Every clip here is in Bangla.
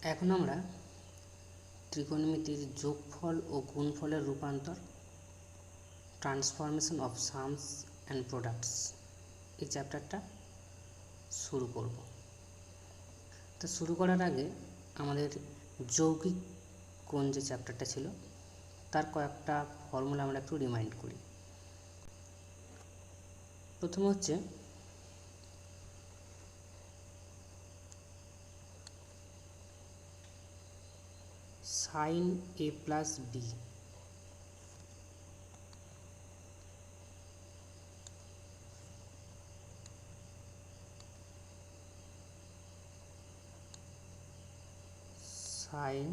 এখন আমরা ত্রিকোণমিতির যোগফল ও গুণফলের রূপান্তর, transformation of sums and products এই চ্যাপ্টারটা শুরু করব। তো শুরু করার আগে আমাদের যৌগিক কোণ যে চ্যাপ্টারটা ছিল তার কয়েকটা ফর্মুলা আমরা একটু রিমাইন্ড করি। প্রথমে হচ্ছে sign A plus B sine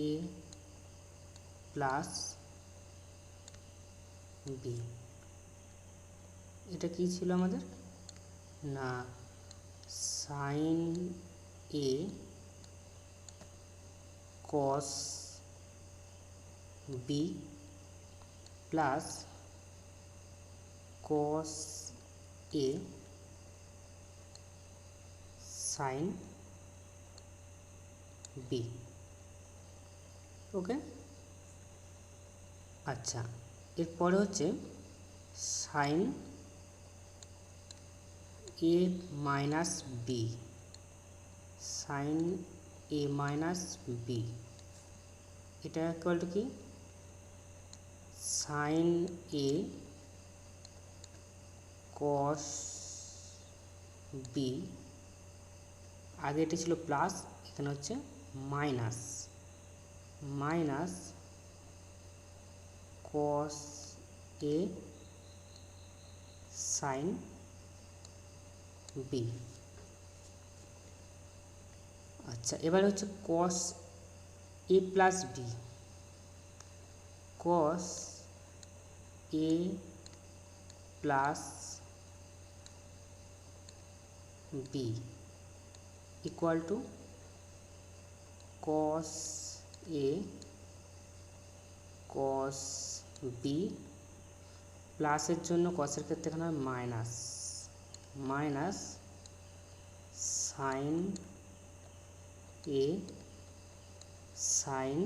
A plus B, এটা কি ছিল আমাদের? না, sine A cos B plus cos A sine B. Okay, আচ্ছা, এরপরে হচ্ছে sign A minus B, sine A minus B, এটা ইকুয়াল টু কি? সাইন এ কস বি, আগে এটা ছিল প্লাস, এখানে হচ্ছে মাইনাস, মাইনাস কস এ সাইন বি। আচ্ছা, এবার হচ্ছে cos A plus B, cos A plus B equal to cos A cos B, প্লাসের জন্য কসের ক্ষেত্রে এখানে হয় minus, minus sine A sine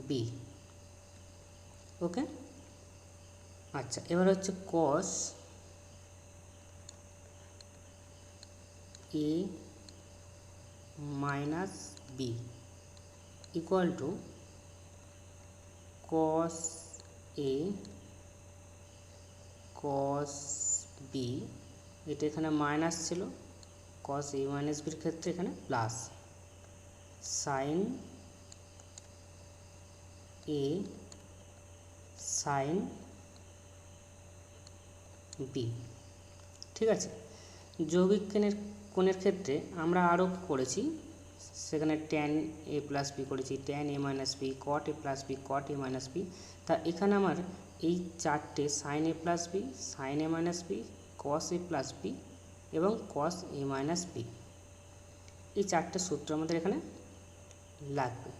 B. Okay, আচ্ছা, এবার হচ্ছে cos A minus B equal to cos A cos B, এটা এখানে মাইনাস ছিল, কস এ মাইনাস বির ক্ষেত্রে এখানে plus, sine A sine B. ঠিক আছে, যৌগিক কোণের ক্ষেত্রে আমরা আরও করেছি, সেখানে ট্যান এ প্লাস বি করেছি, tan A minus B, cot A plus B, cot A minus B. তা এখানে আমার এই চারটে sine A plus B, sine A minus B, cos A plus B এবং কস এ মাইনাস বি, এই চারটে সূত্র আমাদের এখানে লাগবে।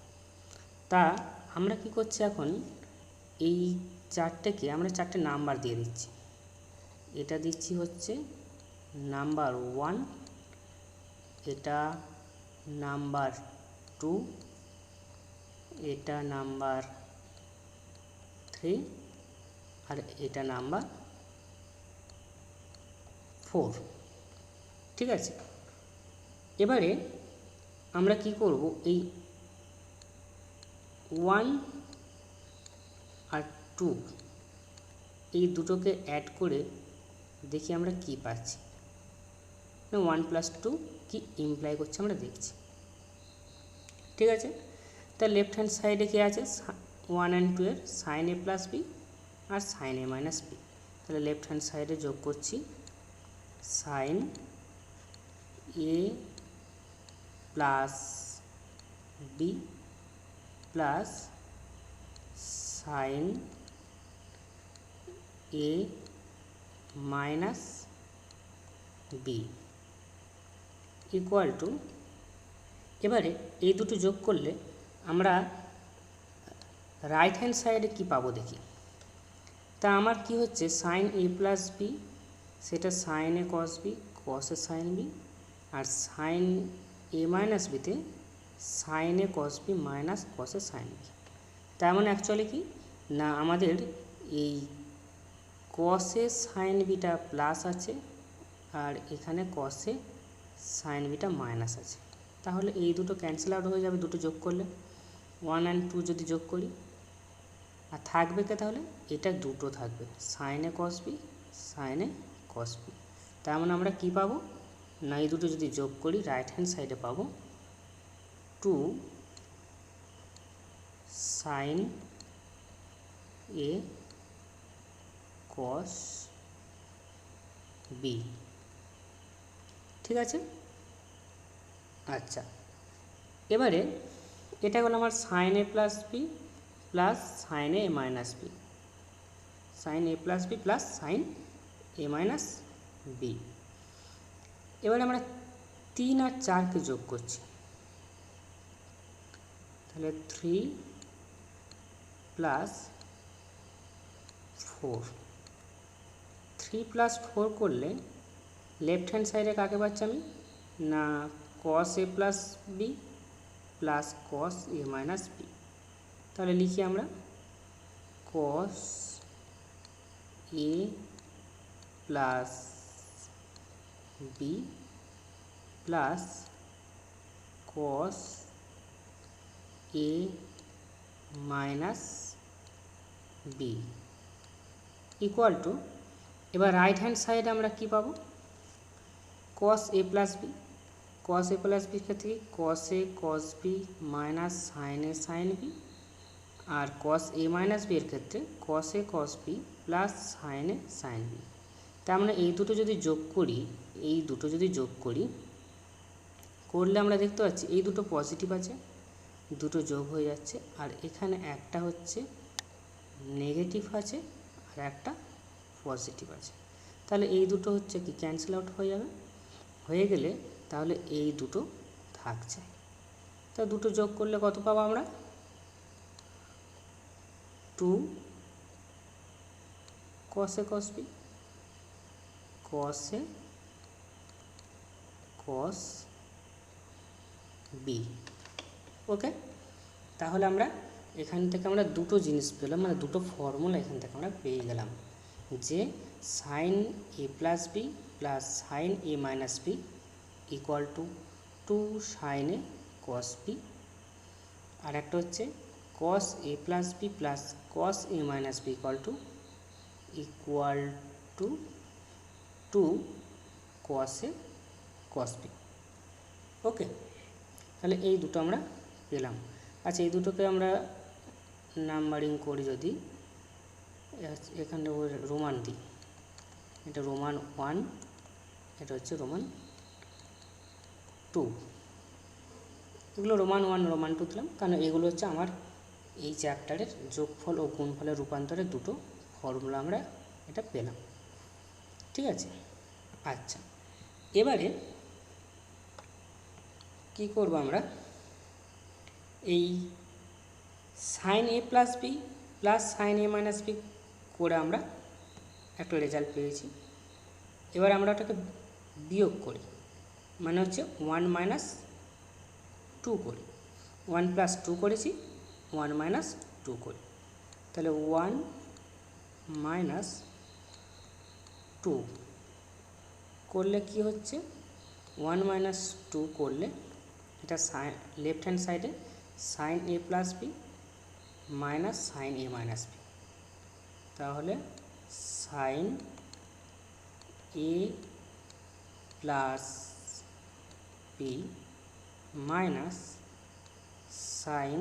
তা আমরা কি করছি এখন, এই চারটেকে আমরা চারটে নাম্বার দিয়ে দিচ্ছি। এটা দিচ্ছি হচ্ছে নাম্বার 1, এটা নাম্বার 2, এটা নাম্বার 3 আর এটা নাম্বার 4। ঠিক আছে, এবারে আমরা কি করব, এই 1 আর 2 এই দুটোকে অ্যাড করে দেখি আমরা কি পাচ্ছি। 1 + 2 কি ইমপ্লাই করছে আমরা দেখছি। ঠিক আছে, তা লেফট হ্যান্ড সাইডে কি আছে, 1 and 2 এর সাইন এ প্লাস বি আর সাইন এ মাইনাস বি, তাহলে লেফট হ্যান্ড সাইডে যোগ করছি sine A plus B plus sine A minus B equal to, এবারে এই দুটো যোগ করলে আমরা রাইট হ্যান্ড সাইডে কি পাবো দেখি। তা আমার কি হচ্ছে, সাইন এ প্লাস বি সেটা sign A cos B, cos A sine B, আর সাইন এ মাইনাস বিতে sign A cos B minus cos A sine B. তার মানে অ্যাকচুয়ালি কি না, আমাদের এই কস এ সাইন বিটা প্লাস আছে আর এখানে কস এ সাইন বিটা মাইনাস আছে। তাহলে এই দুটো ক্যান্সেল আউট হয়ে যাবে দুটো যোগ করলে, 1 and 2 যদি যোগ করি, আর থাকবে কে তাহলে, এটা দুটো থাকবে sign A cos B, sine A cos B. তার মানে আমরা কী পাবো না, এই দুটো যদি যোগ করি রাইট হ্যান্ড সাইডে পাবো 2 সাইন এ কস বি। ঠিক আছে, আচ্ছা এবারে এটা হলো আমার sign A plus B plus sine A minus B, sine A plus B plus sine A minus B. এবারে আমরা 3 আর 4কে যোগ করছি, তাহলে 3 প্লাস 4, 3 প্লাস 4 করলে লেফট হ্যান্ড সাইডে কাকে পাচ্ছি আমি না, cos A plus B plus cos A minus B. তাহলে লিখি আমরা cos A plus B plus cos A minus B equal to, এবার রাইট হ্যান্ড সাইডে আমরা কি পাবো, cos A plus B, cos A plus বির ক্ষেত্রে cos A cos B minus sine A sine B, আর কস এ মাইনাস বি এর ক্ষেত্রে cos A cos B plus sine A sine B. তার মানে এই দুটো যদি যোগ করি, এই দুটো যদি যোগ করি করলে আমরা দেখতে পাচ্ছি এই দুটো পজিটিভ আছে, দুটো যোগ হয়ে যাচ্ছে, আর এখানে একটা হচ্ছে নেগেটিভ আছে আর একটা পজিটিভ আছে। তাহলে এই দুটো হচ্ছে কি ক্যান্সেল আউট হয়ে যাবে, হয়ে গেলে তাহলে এই দুটো থাকছে। তা দুটো যোগ করলে কত পাবো আমরা, 2 cos a cos b, cos a cos b। Okay, তাহলে আমরা এখান থেকে আমরা দুটো জিনিস পেলাম, মানে দুটো ফর্মুলা এখান থেকে আমরা পেয়ে গেলাম, যে sine A plus B plus sine A minus B equal to 2 sine A cos B, আর একটা হচ্ছে cos a plus B plus cos a minus B equal to 2 cos a cos b। Okay, তাহলে এই দুটো আমরা পেলাম। আচ্ছা এই দুটোকে আমরা নাম্বারিং করি, যদি এখানে রোমান দিই, এটা রোমান 1, এটা হচ্ছে রোমান 2, এগুলো রোমান 1 রোমান 2 দিলাম, কারণ এগুলো হচ্ছে আমার এই চ্যাপ্টারের যোগফল ও গুণফলের রূপান্তরের দুটো ফর্মুলা আমরা এটা পেলাম। ঠিক আছে, আচ্ছা এবারে কি করব আমরা, এই sign A plus B plus sine A minus B করে আমরা একটা রেজাল্ট পেয়েছি। এবার আমরা ওটাকে বিয়োগ করি, মানে হচ্ছে 1 মাইনাস 2 করি, 1 প্লাস 2 করেছি, 1 মাইনাস 2 করি, তাহলে 1 মাইনাস 2 করলে কি হচ্ছে, 1 মাইনাস 2 করলে এটা লেফট হ্যান্ড সাইডে sign A plus B minus sine A minus B, তাহলে sign A plus B minus sine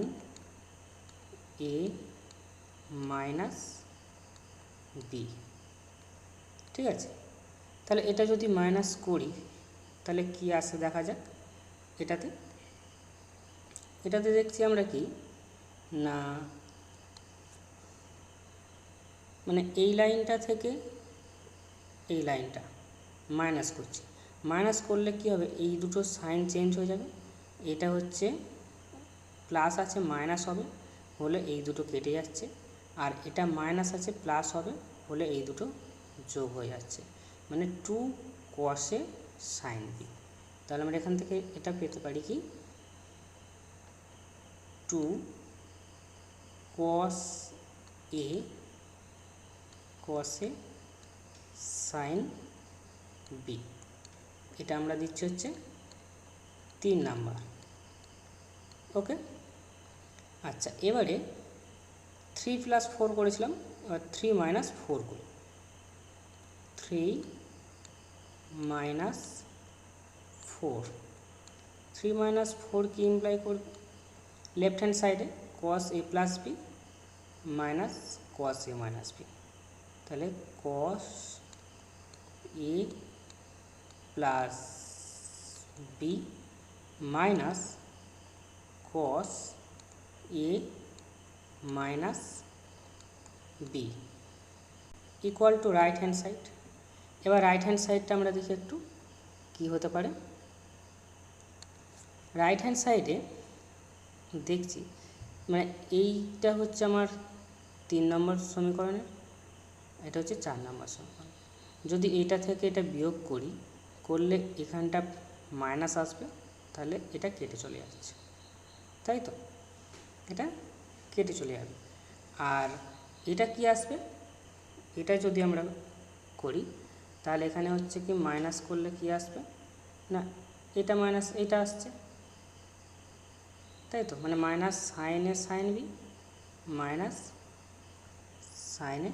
A minus B. ঠিক আছে, তাহলে এটা যদি মাইনাস করি তাহলে কি আসে দেখা যাক। এটাতে দেখছি আমরা কি না, মানে এই লাইনটা থেকে এই লাইনটা মাইনাস করছি, মাইনাস করলে কি হবে, এই দুটো সাইন চেঞ্জ হয়ে যাবে, এটা হচ্ছে প্লাস আছে মাইনাস হবে, হলে এই দুটো কেটে যাচ্ছে, আর এটা মাইনাস আছে প্লাস হবে, হলে এই দুটো যোগ হয়ে যাচ্ছে। মানে 2 cos a sin b। তাহলে আমরা এখান থেকে এটা পেতে পারি কি 2 cos a sin b, এটা আমরা দিচ্ছি হচ্ছে 3 নাম্বার। ওকে, আচ্ছা এবারে 3 + 4 করেছিলাম, এবার 3 - 4 করি। 3 - 4, 3 - 4 কি ইমপ্লাই করবে? লেফট হ্যান্ড সাইডে cos a + b minus cos a - b, তাহলে cos a + b minus cos a - b equal to right hand side. এবার রাইট হ্যান্ড সাইডটা আমরা দেখি একটু কি হতে পারে। রাইট হ্যান্ড সাইডে দেখছি মানে এইটা হচ্ছে আমার 3 নম্বর সমীকরণে, এটা হচ্ছে 4 নম্বর সমীকরণ। যদি এটা থেকে এটা বিয়োগ করি, করলে এখানটা মাইনাস আসবে, তাহলে এটা কেটে চলে যাচ্ছে, তাই তো? এটা কেটে চলে যাবে। আর এটা কি আসবে? এটা যদি আমরা করি তাহলে এখানে হচ্ছে কি মাইনাস করলে কি আসবে না, এটা মাইনাস এটা আসছে, তাই তো? মানে minus sine A sine B minus sine A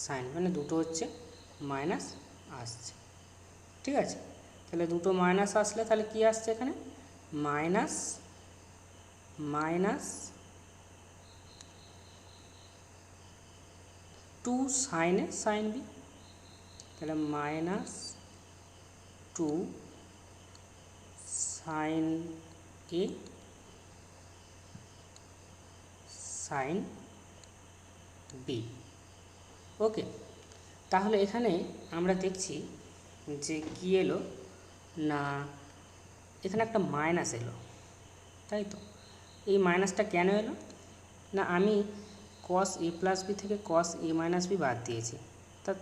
sign, মানে দুটো হচ্ছে মাইনাস আসছে, ঠিক আছে? তাহলে দুটো মাইনাস আসলে তাহলে কি আসছে এখানে? Minus minus 2 sine A sine B, তাহলে minus 2 sine A sine B. Okay, তাহলে এখানে আমরা দেখছি যে কি এলো না, এখানে একটা মাইনাস এলো, তাই তো? এই মাইনাসটা কেন এলো না, আমি cos a + b থেকে cos a - b বাদ দিয়েছি,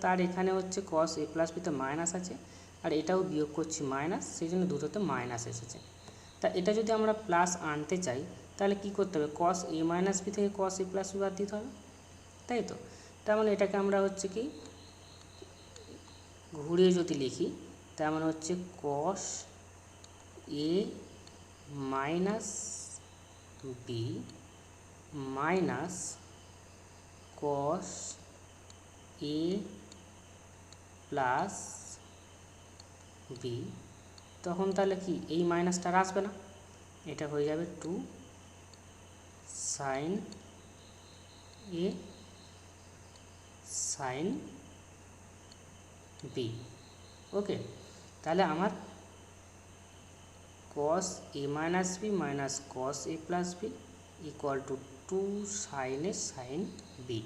তার এখানে হচ্ছে cos a + b তে মাইনাস আছে, আর এটাও বিয়োগ করছি মাইনাস, সেই জন্য দুটোতে মাইনাস এসেছে। তা এটা যদি আমরা প্লাস আনতে চাই তাহলে কি করতে হবে? cos a - b থেকে cos a + b বাদ দিতে হবে, তাই তো? তার মানে এটাকে আমরা হচ্ছে কি ঘুরিয়ে যদি লিখি, তার মানে হচ্ছে cos a - b minus cos a + b, তখন তাহলে কি এই মাইনাসটা আর আসবে না, এটা হয়ে যাবে 2 sine A sine B. Okay, তাহলে আমার cos a - b minus cos a + b equal to 2 sine A sine B,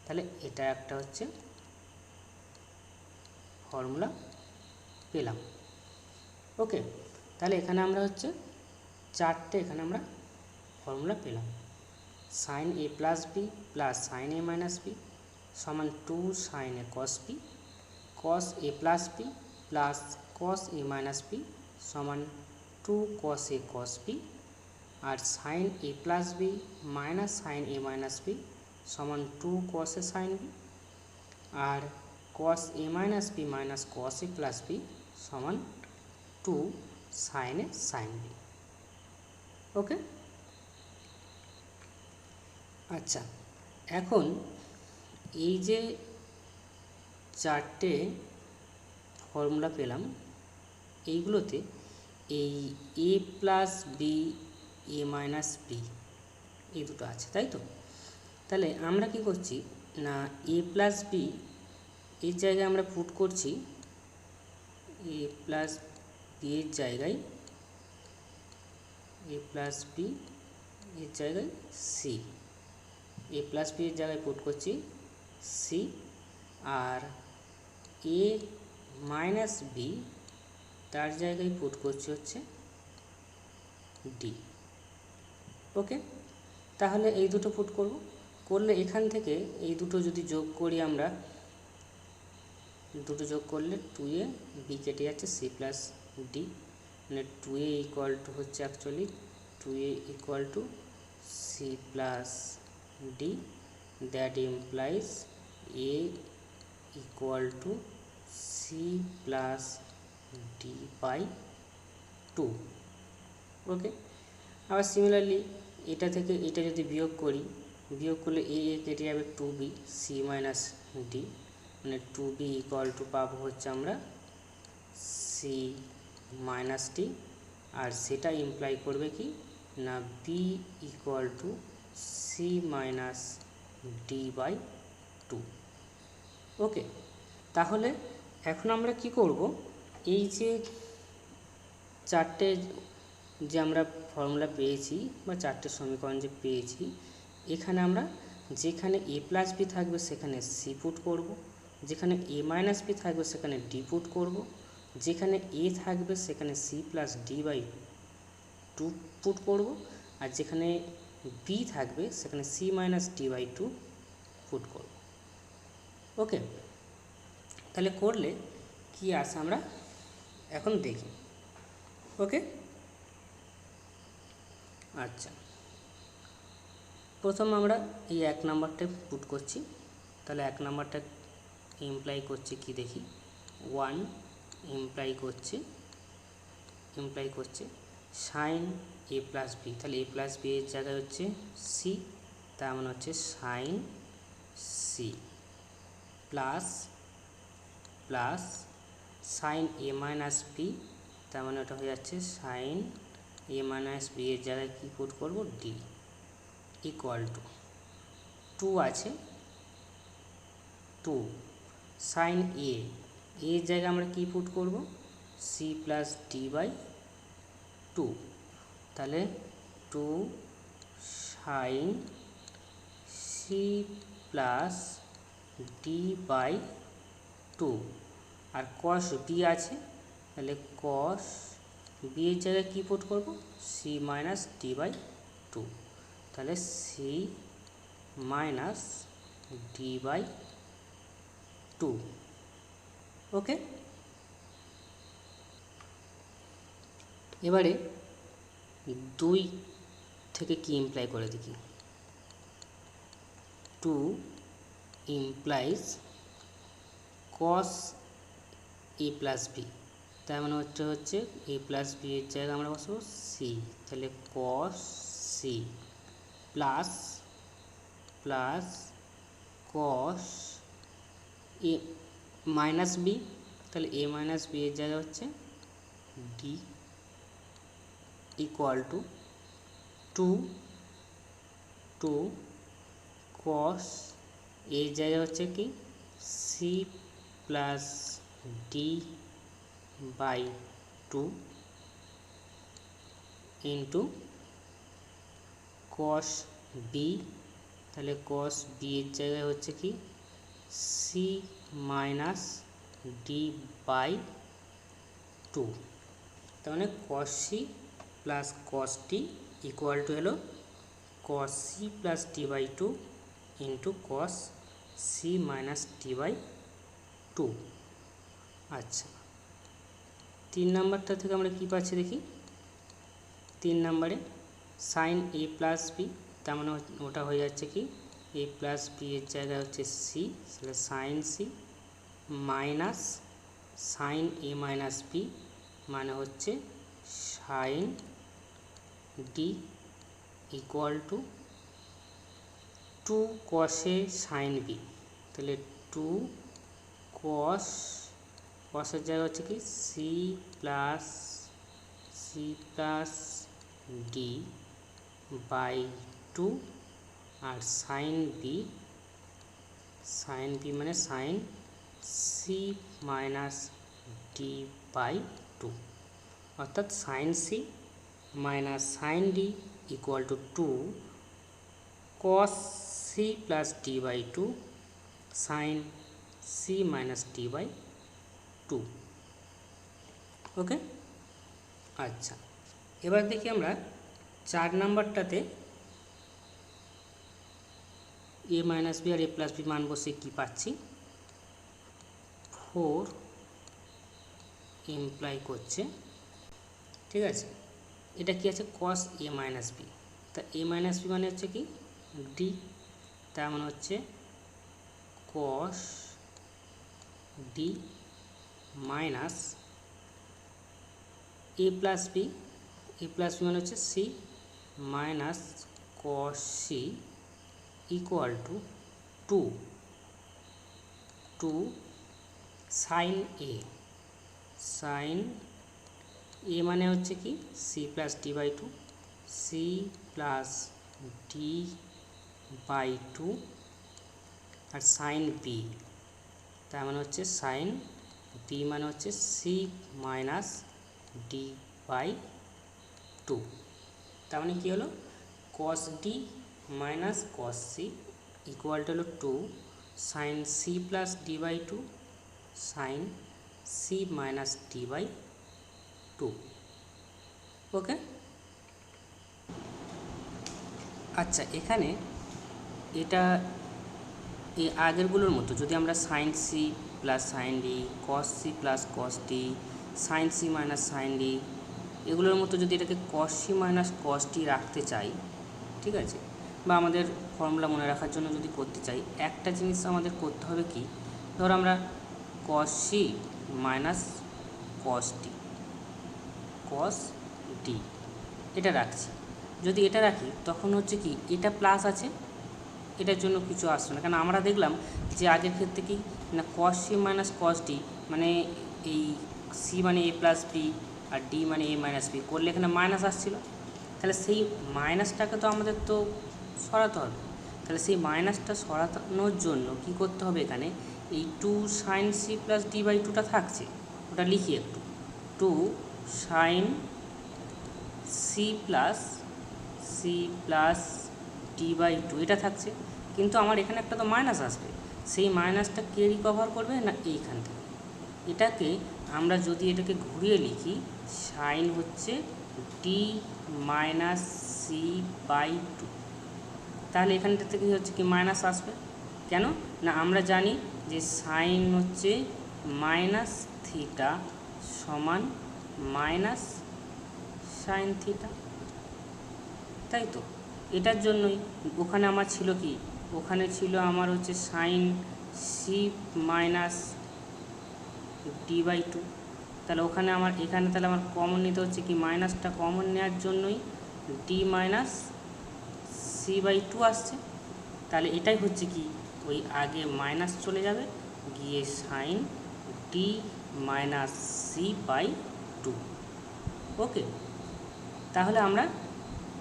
তাহলে এটা একটা হচ্ছে ফর্মুলা পেলাম। ওকে, তাহলে এখানে আমরা হচ্ছে 4টে এখানে আমরা ফর্মুলা পেলাম। Sine a + b plus sine a - b সমান 2 sine a cos b, cos a + b plus cos a - b সমান 2 cos a cos b, আর sine a + b minus sine a - b সমান 2 cos a sin b, আর cos a - b minus cos a + b সমান 2 sin a sin b। ওকে, আচ্ছা এখন এই যে 4টে ফর্মুলা পেলাম, এইগুলোতে এই a + b a - b এই দুটো আছে, তাই তো? তাহলে আমরা কি করছি না a + b এর জায়গায় আমরা পুট করছি a + b এর জায়গায় a + b এর জায়গায় c, a + b এর জায়গায় পুট করছি c, আর a - b তার জায়গায় পুট করছি হচ্ছে d। ওকে, তাহলে এই দুটো পুট করব, করলে এখান থেকে এই দুটো যদি যোগ করি আমরা দুটো যোগ করলে 2a b কেটে যাচ্ছে c প্লাস d, মানে 2a ইকুয়াল টু হচ্ছে actually 2a equal to c plus d, that implies a equal to c plus d by 2। Okay, আবার সিমিলারলি এটা থেকে এটা যদি বিয়োগ করি, বিয়োগ করলে a কেটে যাবে 2b c মাইনাস d, মানে 2b ইকুয়াল টু পাবো হচ্ছে আমরা c মাইনাস d, আর সেটা ইমপ্লাই করবে কি না b equal to c minus d by 2। Okay, তাহলে এখন আমরা কি করব, এই যে চারটে যে আমরা ফর্মুলা পেয়েছি বা চারটে সমীকরণ যে পেয়েছি, এখানে আমরা যেখানে a প্লাস বি থাকবে সেখানে c পুট করব, যেখানে a মাইনাস বি থাকবে সেখানে d পুট করব, যেখানে a থাকবে সেখানে c plus d by 2 put করব, আর যেখানে b থাকবে সেখানে c minus d by 2 put করব। ওকে, তাহলে করলে কি আসে আমরা এখন দেখি। ওকে, আচ্ছা, প্রথম আমরা এই 1 নাম্বারটা পুট করছি, তাহলে 1 নাম্বারটা ইমপ্লাই করছে কি দেখি, 1 ইমপ্লাই করছে সাইন a প্লাস বি, তাহলে a প্লাস বি এর জায়গায় হচ্ছে c, তার মানে হচ্ছে sine c plus plus sine a minus B, তার মানে ওটা হয়ে যাচ্ছে সাইন a মাইনাস বি এর জায়গায় কী পুট করবো d, ইকুয়াল টু 2 আছে 2 সাইন a এর জায়গায় আমরা কী পুট করব c প্লাস d বাই 2, তাহলে 2 sine c plus d by 2, আর কস b আছে, তাহলে কস b এর জায়গায় কী পুট করব c মাইনাস d বাই 2, তাহলে c minus d by 2। Okay, এবারে 2 থেকে কি ইমপ্লাই করে দেখি, 2 implies cos a plus B, তার মানে হচ্ছে a প্লাস বি এর জায়গায় আমরা বসবো c, তাহলে cos c plus plus cos a minus B, তাহলে a মাইনাস বি এর জায়গায় হচ্ছে d, ইকুয়াল টু 2 কস এর জায়গায় হচ্ছে কি c plus d by 2 into cos B, তাহলে কস বি এর জায়গায় হচ্ছে কি c মাইনাস d বাই 2, তার মানে cos C plus cos T equal to হলো cos C plus T by 2 into cos C minus T by 2। আচ্ছা, 3 নাম্বারটা থেকে আমরা কী পাচ্ছি দেখি, 3 নাম্বারে সাইন a প্লাস বি, তার মানে ওটা হয়ে যাচ্ছে কি a প্লাস বি এর জায়গায় হচ্ছে c, তাহলে sine C minus sine a minus B, মানে হচ্ছে সাইন ডি, ইকুয়াল টু 2 কসে সাইন বি, তাহলে 2 কসের জায়গায় হচ্ছে কি সি প্লাস ডি বাই 2, আর সাইন বি মানে sine C minus D by 2, অর্থাৎ sine C minus sine D equal to 2 cos C plus D by 2 sine C minus D by 2। Okay, আচ্ছা, এবার দেখি আমরা 4 নাম্বারটাতে a মাইনাস বি আর a প্লাস বি মান বসে কী পাচ্ছি, 4 ইমপ্লাই করছে, ঠিক আছে। এটা কি আছে, cos a মাইনাস বি। তা a মাইনাস বি মানে হচ্ছে কি ডি, তার মানে হচ্ছে cos D minus a plus B, a plus B মানে হচ্ছে C minus cos C equal to 2 sine A. Sine A মানে হচ্ছে কি C plus D by two, C plus D by two, আর সাইন বি তার মানে হচ্ছে সাইন বি মানে হচ্ছে C minus D by two. তার মানে কী হলো, cos D minus cos C equal to হলো 2 sine C plus D by two sine C minus D by two. Okay, আচ্ছা এখানে এটা এই আগেরগুলোর মতো যদি আমরা sine C plus sine D, cos C plus cos D, sine C minus sine D, এগুলোর মতো যদি এটাকে cos C minus cos D রাখতে চাই, ঠিক আছে, বা আমাদের ফর্মুলা মনে রাখার জন্য যদি করতে চাই, একটা জিনিস আমাদের করতে হবে কি, ধর আমরা cos C minus cos D, cos D এটা রাখছি। যদি এটা রাখি তখন হচ্ছে কি এটা প্লাস আছে, এটার জন্য কিছু আসছে না, কারণ আমরা দেখলাম যে আগের ক্ষেত্রে কি না cos C minus cos D মানে এই সি মানে এ প্লাস বি আর ডি মানে এ মাইনাস বি করলে এখানে মাইনাস আসছিল, তাহলে সেই মাইনাসটাকে তো আমাদের তো সরাতে হবে। তাহলে সেই মাইনাসটা সরানোর জন্য কি করতে হবে, এখানে এই 2 sine C plus D by টুটা থাকছে, ওটা লিখি একটু, 2 sine C plus D by two এটা থাকছে, কিন্তু আমার এখানে একটা তো মাইনাস আসবে, সেই মাইনাসটা কে রিকভার করবে না এইখান থেকে। এটাকে আমরা যদি এটাকে ঘুরিয়ে লিখি, সাইন হচ্ছে D minus C by two, তাহলে এখানটা থেকে হচ্ছে কি মাইনাস আসবে। কেন না আমরা জানি যে সাইন হচ্ছে মাইনাস থিটা সমান মাইনাস সাইন থিটা, তাই তো। এটার জন্যই ওখানে আমার ছিল কি, ওখানে ছিল আমার হচ্ছে sine C minus D by two, তাহলে ওখানে আমার এখানে তাহলে আমার কমন নিতে হচ্ছে কি, মাইনাসটা কমন নেওয়ার জন্যই D minus C by two আসছে। তাহলে এটাই হচ্ছে কি ওই আগে মাইনাস চলে যাবে গিয়ে sine D minus C by two. Okay, তাহলে আমরা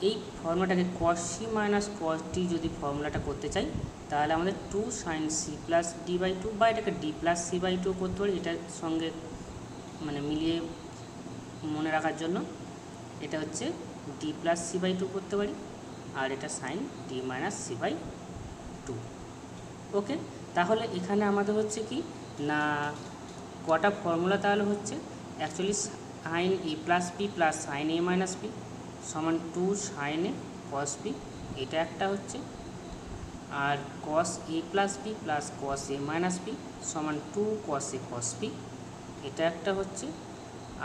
এই ফর্মুলাটাকে cos C minus cos D যদি ফর্মুলাটা করতে চাই, তাহলে আমাদের 2 sine C plus D by two, বা এটাকে D plus C by two করতে পারি, এটার সঙ্গে মানে মিলিয়ে মনে রাখার জন্য এটা হচ্ছে D plus C by two করতে পারি, আর এটা sine D minus C by two. Okay, তাহলে এখানে আমাদের হচ্ছে কি না কটা ফর্মুলা তাহলে হচ্ছে actually sign A plus B plus sine A minus B সমান 2 সাইন এ কস বি, এটা একটা হচ্ছে, আর cos A plus B plus cos A minus B সমান 2 কস এ কস বি, এটা একটা হচ্ছে,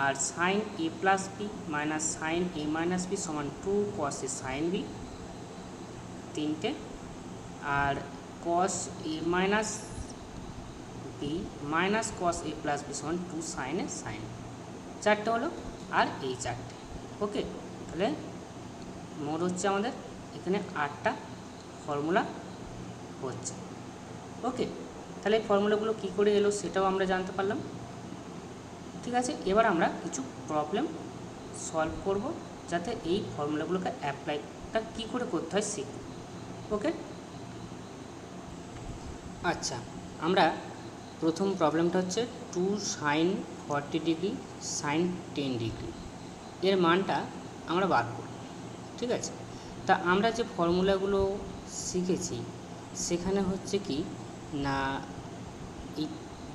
আর sine A plus B minus sine A minus B সমান 2 কস এ সাইন বি, তিনটে, আর cos A minus B minus cos A plus B সমান 2 সাইন এ সাইন, চারটে হলো, আর এই চারটে। ওকে, তাহলে মোট হচ্ছে আমাদের এখানে 8টা ফর্মুলা হচ্ছে। ওকে, তাহলে এই ফর্মুলাগুলো কী করে এলো সেটাও আমরা জানতে পারলাম। ঠিক আছে, এবার আমরা কিছু প্রবলেম সলভ করব যাতে এই ফর্মুলাগুলোকে অ্যাপ্লাইটা কী করে করতে হয় শিখব। ওকে, আচ্ছা আমরা প্রথম প্রবলেমটা হচ্ছে 2 সাইন 40 ডিগ্রি সাইন 10 ডিগ্রি এর মানটা আমরা বার করব। ঠিক আছে, তা আমরা যে ফর্মুলাগুলো শিখেছি সেখানে হচ্ছে কি না এই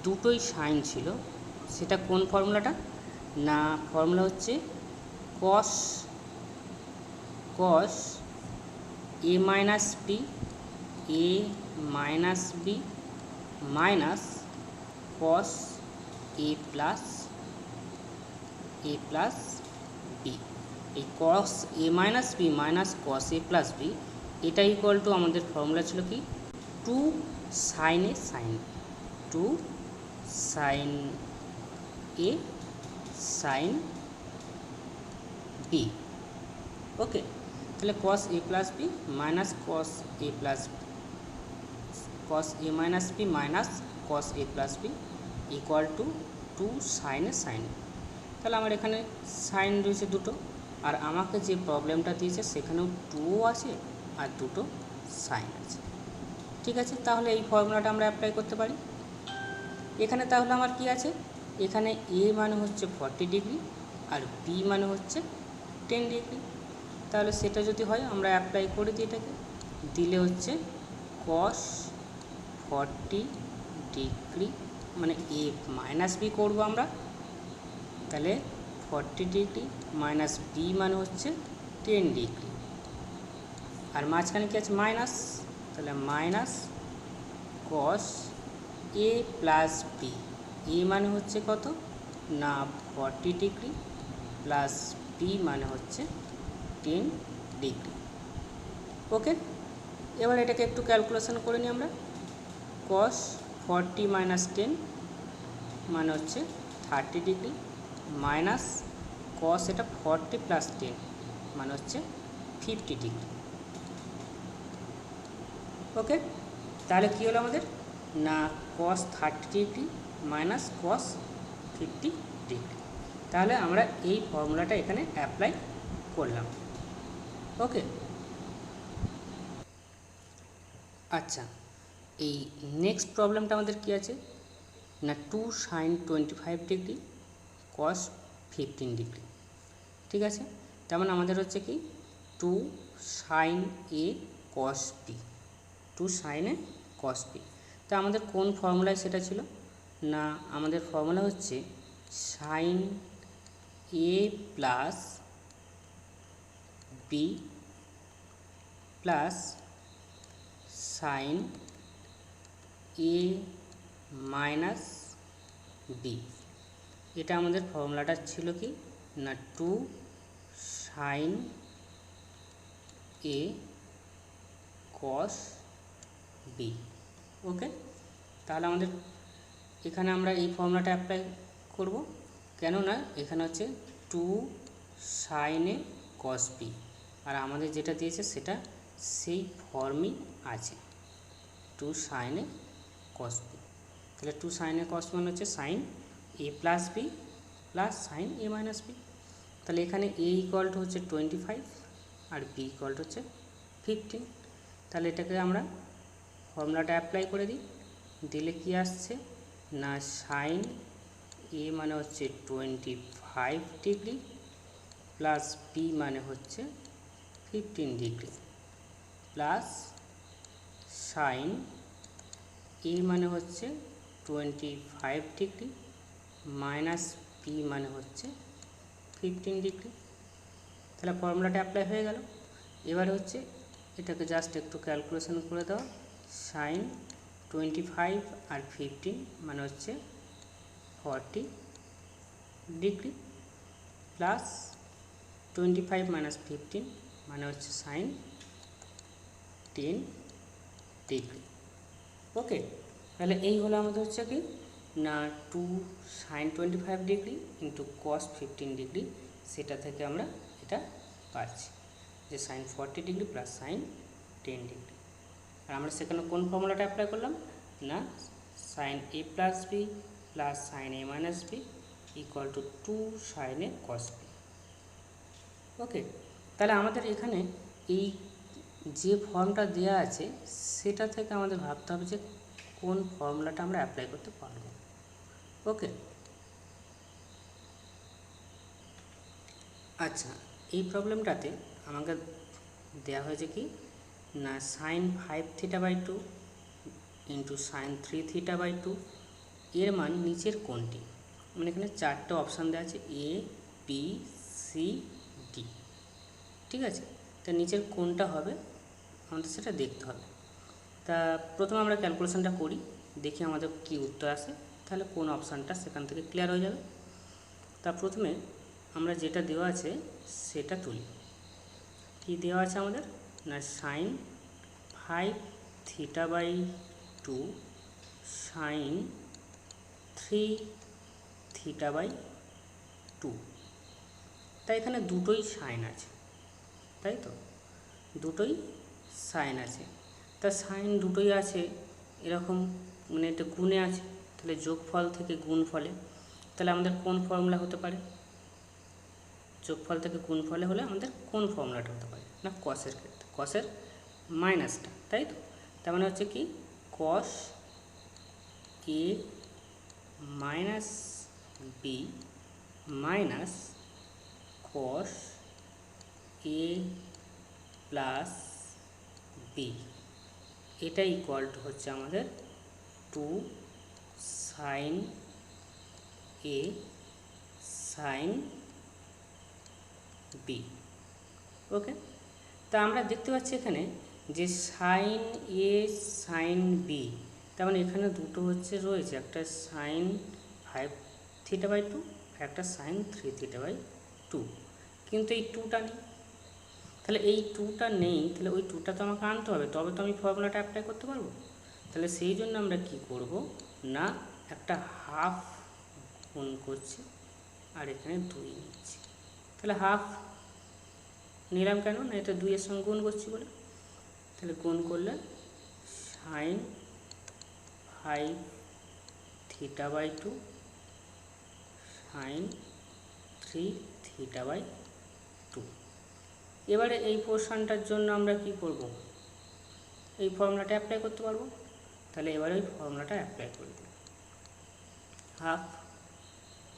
দুটোই সাইন ছিল, সেটা কোন ফর্মুলাটা না ফর্মুলা হচ্ছে cos A minus B minus cos A plus B. এই cos A minus B minus cos A plus B, এটা ইকুয়াল টু আমাদের ফর্মুলা ছিল কি two sine A sine B, two sine A sine B. Okay, তাহলে cos A plus B minus cos A plus cos A minus B minus cos A plus B equal to two sine A sine B. তাহলে আমার এখানে সাইন রয়েছে দুটো, আর আমাকে যে প্রবলেমটা দিয়েছে সেখানেও টুও আছে আর দুটো সাইন আছে। ঠিক আছে, তাহলে এই ফর্মুলাটা আমরা অ্যাপ্লাই করতে পারি। এখানে তাহলে আমার কি আছে, এখানে এ মানে হচ্ছে 40 ডিগ্রি আর বি মানে হচ্ছে 10 ডিগ্রি। তাহলে সেটা যদি হয় আমরা অ্যাপ্লাই করে দিই, এটাকে দিলে হচ্ছে কস 40 ডিগ্রি মানে এ মাইনাস বি করবো আমরা, তাহলে 40 ডিগ্রি মাইনাস বি মানে হচ্ছে 10 ডিগ্রি, আর মাঝখানে কি আছে মাইনাস, তাহলে minus cos A plus B, এ মানে হচ্ছে কত না 40 ডিগ্রি প্লাস বি মানে হচ্ছে 10 ডিগ্রি। ওকে, এবার এটাকে একটু ক্যালকুলেশন করে নিই আমরা। কস 40 মাইনাস 10 মানে হচ্ছে 30 ডিগ্রি মাইনাস কস এটা 40 প্লাস 10 মানে হচ্ছে 50 ডিগ্রি। ওকে, তাহলে কী হলো আমাদের না কস 30 ডিগ্রি মাইনাস কস 50 ডিগ্রি। তাহলে আমরা এই ফর্মুলাটা এখানে অ্যাপ্লাই করলাম। ওকে, আচ্ছা, এই নেক্সট প্রবলেমটা আমাদের কি আছে না two sine 25 degree cos 15 degree. ঠিক আছে, তেমন আমাদের হচ্ছে কি two sine A cos B, two sine A cos B. তো আমাদের কোন ফর্মুলায় সেটা ছিল না আমাদের ফর্মুলা হচ্ছে sign A plus B plus sine A minus B. এটা আমাদের ফর্মুলাটা ছিল কি না two sine A cos B. Okay, তাহলে আমাদের এখানে আমরা এই ফর্মুলাটা অ্যাপ্লাই করব, কেননা এখানে হচ্ছে two sine A cos B, আর আমাদের যেটা দিয়েছে সেটা সেই ফর্মই আছে two sine A cos B. তাহলে টু সাইন এ কস মানে হচ্ছে sign A plus B plus sine A minus B. তাহলে এখানে এ ইকুয়াল টু হচ্ছে 25 আর বি ইকুয়াল টু হচ্ছে 15। তাহলে এটাকে আমরা ফর্মুলাটা অ্যাপ্লাই করে দিই, দিলে কি আসছে না সাইন এ মানে হচ্ছে 25 ডিগ্রি প্লাস বি মানে হচ্ছে 15 ডিগ্রি প্লাস সাইন এ মানে হচ্ছে 25 ডিগ্রি মাইনাস বি মানে হচ্ছে 15 ডিগ্রি। তাহলে ফর্মুলাটা অ্যাপ্লাই হয়ে গেল। এবার হচ্ছে এটাকে জাস্ট একটু ক্যালকুলেশন করে দাও, সাইন 25 আর 15 মানে হচ্ছে 40 ডিগ্রি প্লাস 25 মাইনাস 15 মানে হচ্ছে সাইন 10 ডিগ্রি। ওকে, তাহলে এই হলো আমাদের হচ্ছে কি না two sine 25 degree into cos 15 degree, সেটা থেকে আমরা এটা পাচ্ছি যে sine 40 degree plus sine 10 degree. আর আমরা সেখানে কোন ফর্মুলাটা অ্যাপ্লাই করলাম না sine A plus B plus sine A minus B equal to two sine A cos B. Okay, তাহলে আমাদের এখানে এই যে ফর্মটা দেওয়া আছে সেটা থেকে আমাদের ভাবতে হবে যে কোন ফর্মুলাটা আমরা অ্যাপ্লাই করতে পারব। ওকে, আচ্ছা, এই প্রবলেমটাতে আমাকে দেওয়া হয়েছে কি না sine 5 theta by 2 into sine 3 theta by 2 এর মান নিচের কোনটি, মানে এখানে চারটে অপশান দেওয়া আছে এ বি সি ডি। ঠিক আছে, তা নিচের কোনটা হবে আমাদের সেটা দেখতে হবে। তা প্রথমে আমরা ক্যালকুলেশনটা করি, দেখি আমাদের কি উত্তর আসে। তাহলে কোন অপশানটা সেখান থেকে ক্লিয়ার হয়ে যাবে। তা প্রথমে আমরা যেটা দেওয়া আছে সেটা তুলি। কি দেওয়া আছে আমাদের না সাইন 5 θ/2 সাইন 3 θ/2। তাই এখানে দুটোই সাইন আছে, তাই তো, দুটোই সাইন আছে। তা সাইন দুটোই আছে এরকম, মানে এটা গুণে আছে, তাহলে যোগফল থেকে গুণ ফলে তাহলে আমাদের কোন ফর্মুলা হতে পারে? যোগফল থেকে গুণ ফলে হলে আমাদের কোন ফর্মুলাটা হতে পারে না কসের ক্ষেত্রে কসের মাইনাসটা, তাই তো। তার মানে হচ্ছে কি কস A minus B minus cos A plus B, এটা ইকুয়াল টু হচ্ছে আমাদের 2 সাইন এ সাইন বি। ওকে, তা আমরা দেখতে পাচ্ছি এখানে যে সাইন এ সাইন বি, তার মানে এখানে দুটো হচ্ছে রয়েছে, একটা সাইন 5 θ/2 একটা সাইন 3 θ/2, কিন্তু এই 2টা নেই। তাহলে এই 2টা নেই, তাহলে ওই 2টা তো আমাকে আনতে হবে, তবে তো আমি ফর্মুলাটা অ্যাপ্লাই করতে পারবো। তাহলে সেই জন্য আমরা কি করব না একটা হাফ গুণ করছি আর এখানে 2 নিচ্ছি। তাহলে হাফ নিলাম কেন না এটা 2 এর সঙ্গে গুণ করছি বলে। তাহলে গুণ করলে সাইন 5 θ/2 সাইন 3 θ/2। এবারে এই পোর্শনটার জন্য আমরা কি করব, এই ফর্মুলাটা অ্যাপ্লাই করতে পারবো। তাহলে এবারে ওই ফর্মুলাটা অ্যাপ্লাই করব, হাফ।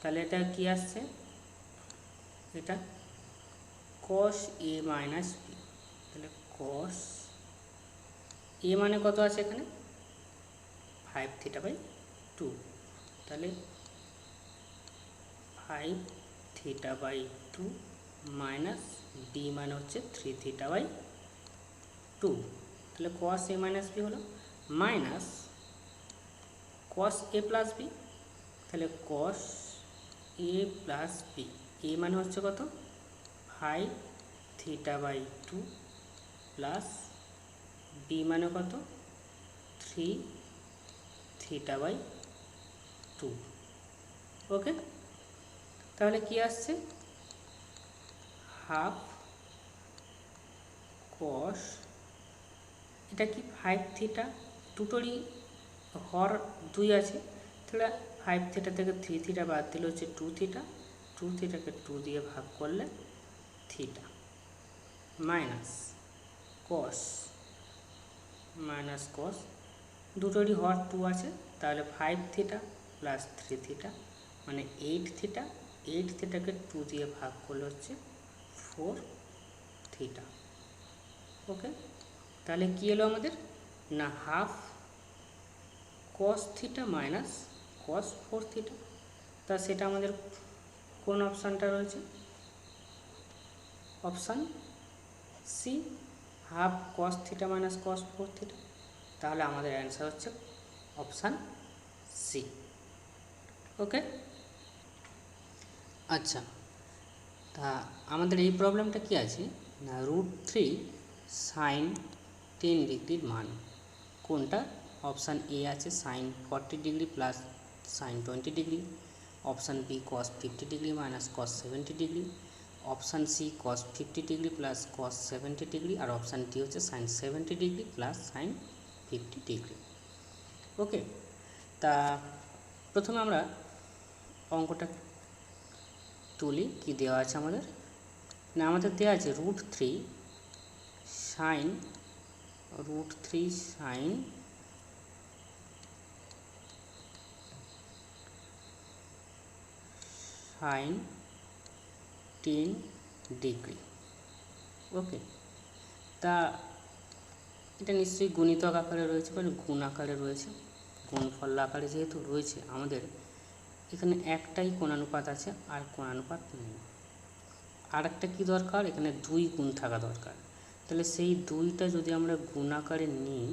তাহলে এটা কি আসছে, এটা cos a মাইনাস বি। তাহলে cos a মানে কত আছে এখানে 5 θ/2, তাহলে 5 θ/2 মাইনাস বি মানে হচ্ছে 3 θ/2। তাহলে cos a মাইনাস বি হলো minus cos a plus B. তাহলে cos a plus B, a মানে হচ্ছে কত 5 θ/2 প্লাস বি মানে কত 3 θ/2। ওকে, তাহলে কি আসছে হাফ কস, এটা কি 5 θ, দুটোরই হর 2 আছে, তাহলে 5 θ থেকে 3 θ বাদ দিলে হচ্ছে 2 θ, 2 θকে 2 দিয়ে ভাগ করলে থিটা মাইনাস কস দুটোরই হর 2 আছে, তাহলে 5 θ প্লাস 3 θ মানে 8 θ, 8 θকে 2 দিয়ে ভাগ করলে হচ্ছে 4 θ। ওকে, তাহলে কি এলো আমাদের না হাফ cos θ মাইনাস cos 4 θ। তা সেটা আমাদের কোন অপশানটা রয়েছে, অপশান সি, হাফ cos θ মাইনাস cos 4 θ। তাহলে আমাদের অ্যান্সার হচ্ছে অপশান সি। ওকে, আচ্ছা, তা আমাদের এই প্রবলেমটা কি আছে না √3 সাইন 10 ডিগ্রির মান কোনটা, অপশান এ আছে sine 40 degree plus sine 20 degree, option B cos 50 degree minus cos 70 degree, option C cos 50 degree plus cos 70 degree, আর অপশান ডি হচ্ছে sine 70 degree plus sine 50 degree. Okay, তা প্রথমে আমরা অঙ্কটা তুলি। কি দেওয়া আছে আমাদের না আমাদের দেওয়া আছে √3 সাইন 10 ডিগ্রি। ওকে, তা এটা নিশ্চয়ই গুণিতক আকারে রয়েছে বা গুণ আকারে রয়েছে, গুণফল আকারে যেহেতু রয়েছে আমাদের এখানে একটাই কোণানুপাত আছে আর কোণানুপাত নেই। আর একটা কী দরকার, এখানে 2 গুণ থাকা দরকার। তাহলে সেই 2টা যদি আমরা গুণ আকারে নিই,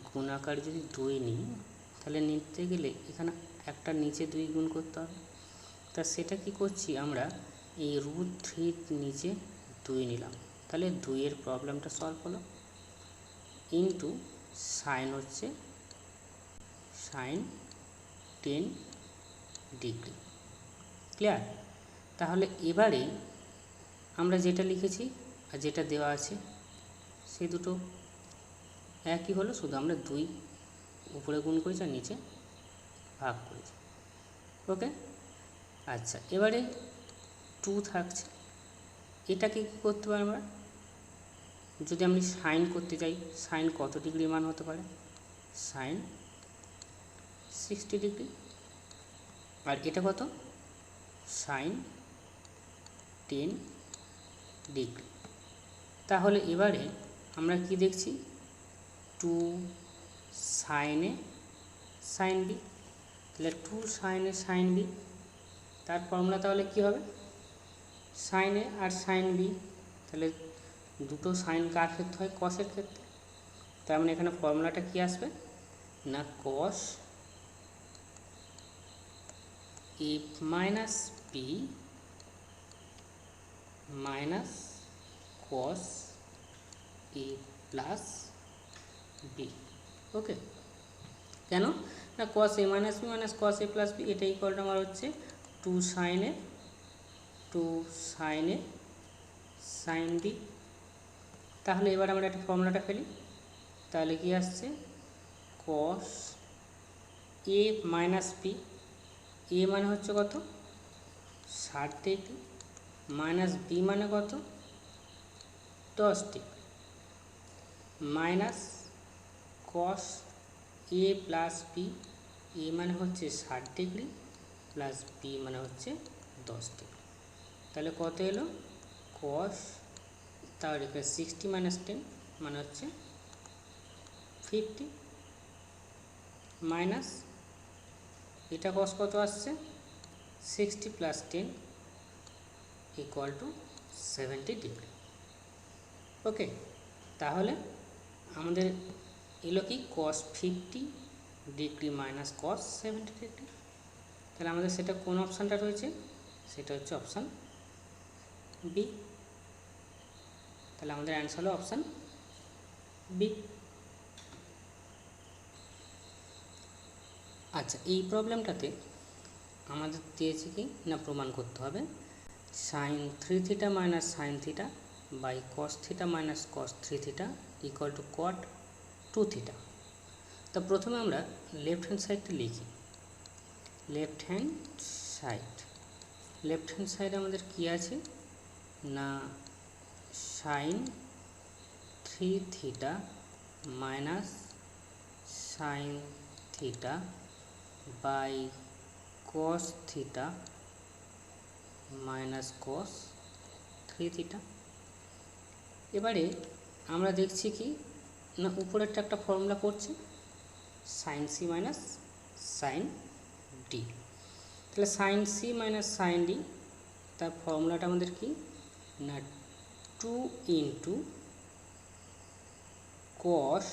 গুণ আকারে যদি 2 নিই তাহলে নিতে গেলে এখানে একটা নিচে 2 গুণ করতে হবে। তা সেটা কি করছি আমরা, এই √3 নিচে 2 নিলাম, তাহলে 2 এর প্রবলেমটা সলভ হলো। ইন্টু সাইন হচ্ছে সাইন 10 ডিগ্রি। ক্লিয়ার? তাহলে এবারে আমরা যেটা লিখেছি আর যেটা দেওয়া আছে সে দুটো একই হলো, শুধু আমরা 2 উপরে গুণ করেছি আর নিচে ভাগ করেছি। ওকে, আচ্ছা, এবারে 2 থাকছে। এটাকে কী করতে পারি আমরা, যদি আমি সাইন করতে চাই, সাইন কত ডিগ্রি মান হতে পারে, সাইন 60 ডিগ্রি। আর এটা কত, সাইন 10 ডিগ্রি। তাহলে এবারে আমরা কি দেখছি, 2 সাইনে সাইন বি, তাহলে 2 সাইনে সাইন বি, তার ফর্মুলা তাহলে কি হবে, সাইন এ আর সাইন বি, তাহলে দুটো সাইন কার ক্ষেত্রে হয়, কসের ক্ষেত্রে। তার মানে এখানে ফর্মুলাটা কি আসবে না, cos A minus B minus cos A plus B. ওকে, কেন না, cos A minus B minus cos A plus B, এটা ইকুয়ালটা আমার হচ্ছে 2 সাইনে সাইন বি। তাহলে এবার আমরা একটা ফর্মুলাটা ফেলি, তাহলে কি আসছে, কস এ মাইনাস বি, এ মানে হচ্ছে কত 60 ডিগ্রি, মাইনাস বি মানে কত 10 degree, minus cos A plus B, এ মানে হচ্ছে 60 ডিগ্রি প্লাস বি মানে হচ্ছে 10 ডিগ্রি। তাহলে কত এলো, কস, তাহলে 60 মাইনাস 10 মানে হচ্ছে 50, মাইনাস এটা কস কত আসছে 60 প্লাস 10 ইকুয়াল টু 70 ডিগ্রি। ওকে, তাহলে আমাদের এলো কি, কস 50 ডিগ্রি মাইনাস কস 70 ডিগ্রি। তাহলে আমাদের সেটা কোন অপশানটা রয়েছে, সেটা হচ্ছে অপশান বি। তাহলে আমাদের অ্যান্সার হলো অপশান বি। আচ্ছা, এই প্রবলেমটাতে আমাদের দিয়েছে কি না, প্রমাণ করতে হবে sine 3 theta minus sine theta by cos theta minus cos 3 theta equal to cot 2 theta. তো প্রথমে আমরা লেফট হ্যান্ড সাইডটা লিখি, লেফট হ্যান্ড সাইডে আমাদের কি আছে না, sine 3 theta minus sine theta by cos theta minus cos 3 theta. এবারে আমরা দেখছি কি না, উপরেরটা একটা ফর্মুলা করছে sine C minus sine D. তাহলে sine C minus sine D, তার ফর্মুলাটা আমাদের কি না, 2 into cos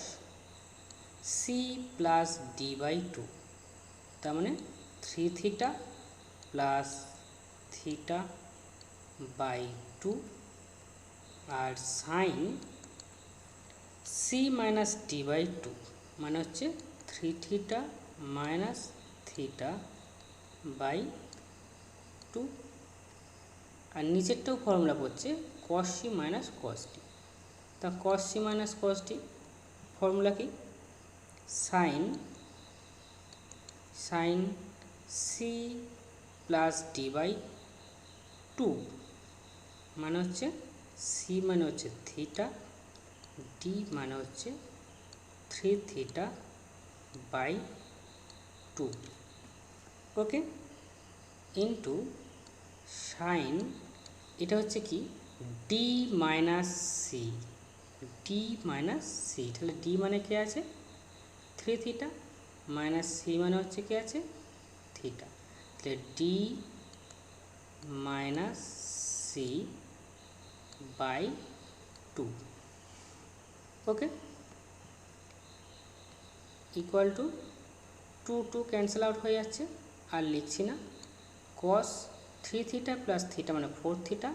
C plus D by 2, তার মানে 3 থিটা প্লাস থিটা বাই 2, আর sine C minus D by 2 মানে হচ্ছে 3 থিটা মাইনাস থিটা বাই 2, আর নিচেরটাও ফর্মুলা করছে cos C minus cos D. তা cos C minus cos D formula কি, sine C plus D by 2 মানে হচ্ছে সি মানে হচ্ছে থিটা, ডি মানে হচ্ছে 3 theta by 2। Okay, into sine, এটা হচ্ছে কি ডি মাইনাস সি, তাহলে ডি মানে কি আছে 3 থিটা, মাইনাস সি মানে হচ্ছে কি আছে থিটা, তাহলে D minus C by 2। Okay, equal to two two cancel out হয়ে যাচ্ছে, আর লিখছি না। কস 3 থিটা প্লাস থিটা মানে 4 থিটা,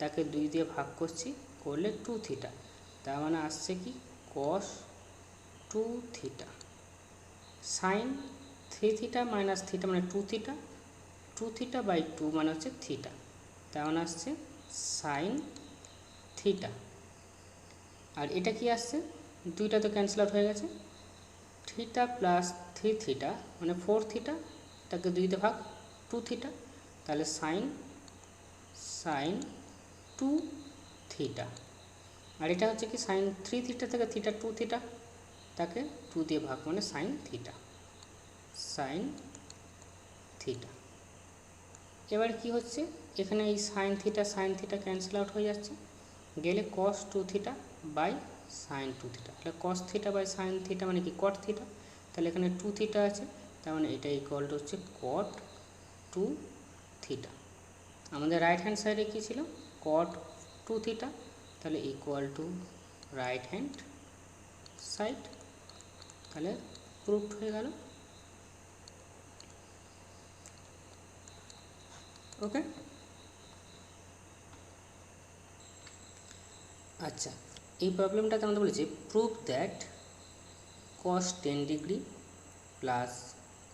তাকে 2 দিয়ে ভাগ করছি, করলে 2 থিটা, তার মানে আসছে কি cos 2 theta. Sine 3 theta minus theta মানে 2 থিটা, 2 থিটা বাই 2 মানে হচ্ছে থিটা, তার মানে আসছে সাইন থিটা। আর এটা কি আসছে, দুইটা তো ক্যান্সেল আউট হয়ে গেছে, থিটা প্লাস 3 থিটা মানে 4 থিটা, তাকে 2 দিয়ে ভাগ 2 থিটা, তাহলে সাইন 2 থিটা। আর এটা হচ্ছে কি সাইন 3 থিটা থেকে থিটা 2 থিটা, তাকে 2 দিয়ে ভাগ মানে সাইন থিটা, সাইন থিটা। এবার কি হচ্ছে, এখানে এই সাইন থিটা ক্যান্সেল আউট হয়ে যাচ্ছে, গেলে cos 2 theta by sine 2 theta, তাহলে cos theta by sine theta মানে কি কট থিটা, তাহলে এখানে 2 থিটা আছে, তার মানে এটা ইকুয়াল টু হচ্ছে কট 2 থিটা। আমাদের রাইট হ্যান্ড সাইডে কী ছিল, কট 2 থিটা, তাহলে equal to right hand side, তাহলে প্রুফড হয়ে গেল। ওকে, আচ্ছা এই প্রবলেমটাতে আমাদের বলেছে proof that cos 10 degree plus